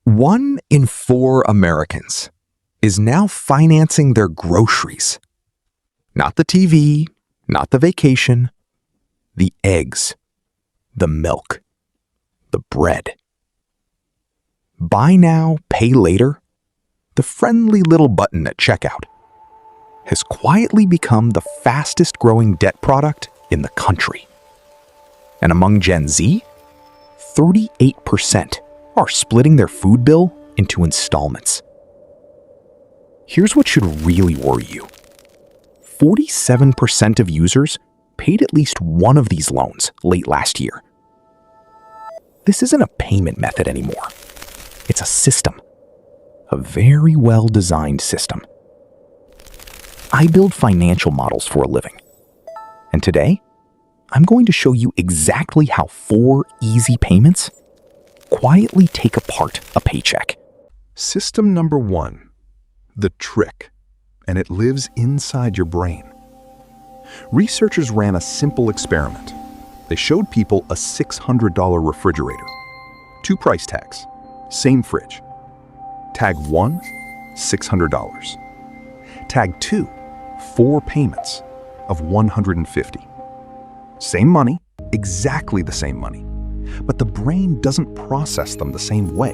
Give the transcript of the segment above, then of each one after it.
1 in 4 Americans is now financing their groceries. Not the TV, not the vacation, the eggs, the milk, the bread. Buy now, pay later, the friendly little button at checkout, has quietly become the fastest growing debt product in the country. And among Gen Z, 38% are splitting their food bill into installments. Here's what should really worry you. 47% of users paid at least one of these loans late last year. This isn't a payment method anymore. It's a system. A very well-designed system. I build financial models for a living. And today, I'm going to show you exactly how 4 easy payments quietly take apart a paycheck. System number 1, the trick, and it lives inside your brain. Researchers ran a simple experiment. They showed people a $600 refrigerator. 2 price tags, same fridge. Tag 1, $600. Tag 2, 4 payments of $150. Same money, exactly the same money, but the brain doesn't process them the same way.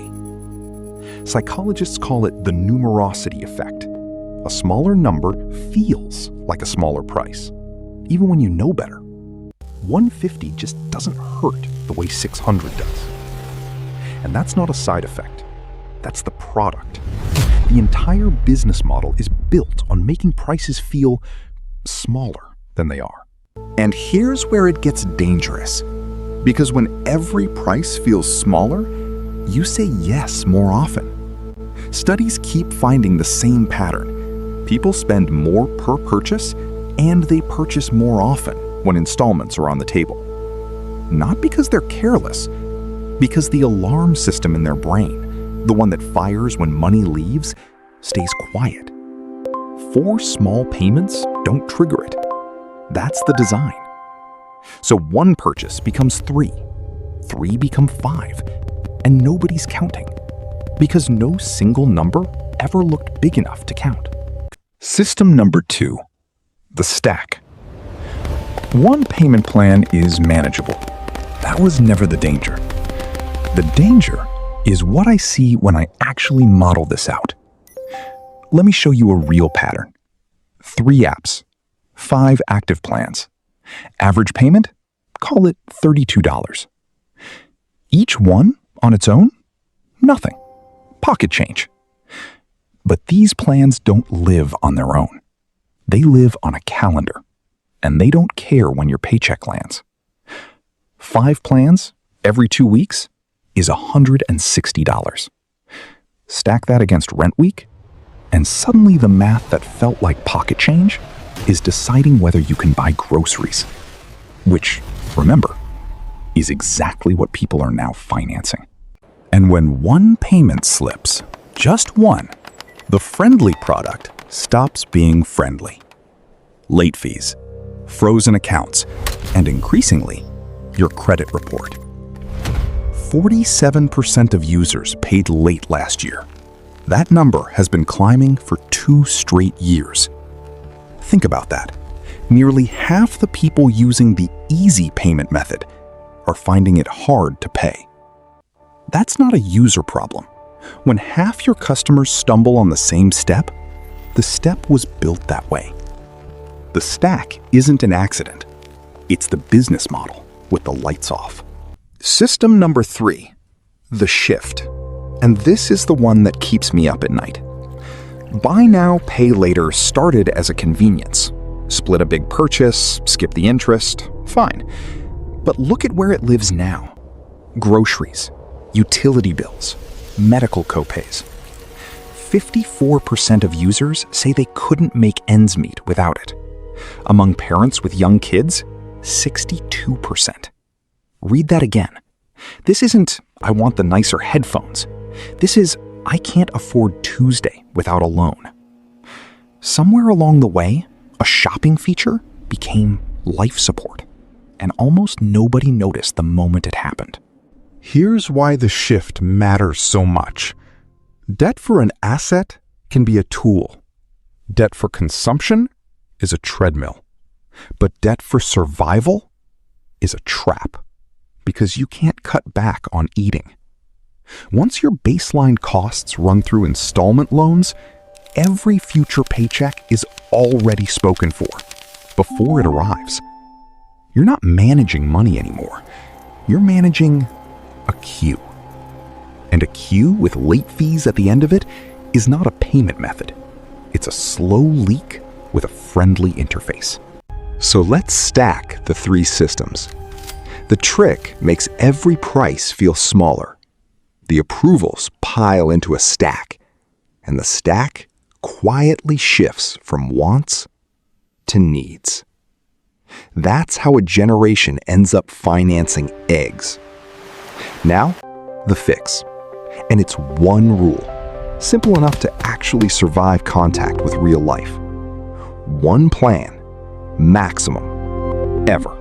Psychologists call it the numerosity effect. A smaller number feels like a smaller price, even when you know better. 150 just doesn't hurt the way 600 does. And that's not a side effect. That's the product. The entire business model is built on making prices feel smaller than they are. And here's where it gets dangerous. Because when every price feels smaller, you say yes more often. Studies keep finding the same pattern. People spend more per purchase, and they purchase more often when installments are on the table. Not because they're careless, because the alarm system in their brain, the one that fires when money leaves, stays quiet. 4 small payments don't trigger it. That's the design. So 1 purchase becomes 3, 3 become 5, and nobody's counting, because no single number ever looked big enough to count. System number 2, the stack. 1 payment plan is manageable. That was never the danger. The danger is what I see when I actually model this out. Let me show you a real pattern. 3 apps, 5 active plans. Average payment? Call it $32. Each one, on its own? Nothing. Pocket change. But these plans don't live on their own. They live on a calendar, and they don't care when your paycheck lands. 5 plans every 2 weeks is $160. Stack that against rent week, and suddenly the math that felt like pocket change is deciding whether you can buy groceries. Which, remember, is exactly what people are now financing. And when 1 payment slips, just 1, the friendly product stops being friendly. Late fees, frozen accounts, and increasingly, your credit report. 47% of users paid late last year. That number has been climbing for 2 straight years. Think about that. Nearly half the people using the easy payment method are finding it hard to pay. That's not a user problem. When half your customers stumble on the same step, the step was built that way. The stack isn't an accident. It's the business model with the lights off. System number 3, the shift. And this is the one that keeps me up at night. Buy now, pay later started as a convenience. Split a big purchase, skip the interest, fine. But look at where it lives now. Groceries, utility bills, medical copays. 54% of users say they couldn't make ends meet without it. Among parents with young kids, 62%. Read that again. This isn't, I want the nicer headphones. This is, I can't afford Tuesday without a loan. Somewhere along the way, a shopping feature became life support, and almost nobody noticed the moment it happened. Here's why the shift matters so much. Debt for an asset can be a tool. Debt for consumption is a treadmill. But debt for survival is a trap, because you can't cut back on eating. Once your baseline costs run through installment loans, every future paycheck is already spoken for before it arrives. You're not managing money anymore. You're managing a queue. And a queue with late fees at the end of it is not a payment method. It's a slow leak with a friendly interface. So let's stack the three systems. The trick makes every price feel smaller. The approvals pile into a stack, and the stack quietly shifts from wants to needs. That's how a generation ends up financing eggs. Now, the fix. And it's one rule, simple enough to actually survive contact with real life. One plan, maximum, ever.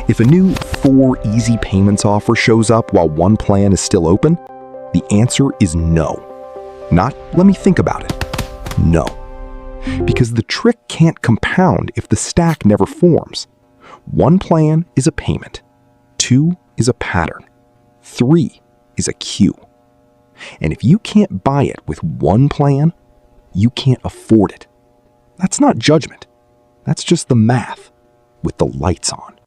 If a new 4 easy payments offer shows up while one plan is still open, the answer is no. Not, let me think about it. No. Because the trick can't compound if the stack never forms. One plan is a payment. 2 is a pattern. 3 is a queue. And if you can't buy it with one plan, you can't afford it. That's not judgment. That's just the math with the lights on.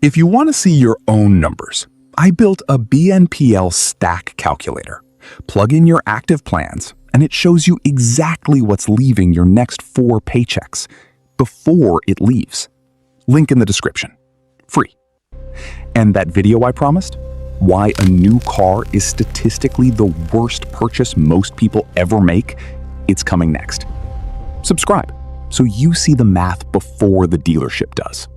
If you want to see your own numbers, I built a BNPL stack calculator. Plug in your active plans, and it shows you exactly what's leaving your next 4 paychecks before it leaves. Link in the description. Free. And that video I promised? Why a new car is statistically the worst purchase most people ever make? It's coming next. Subscribe so you see the math before the dealership does.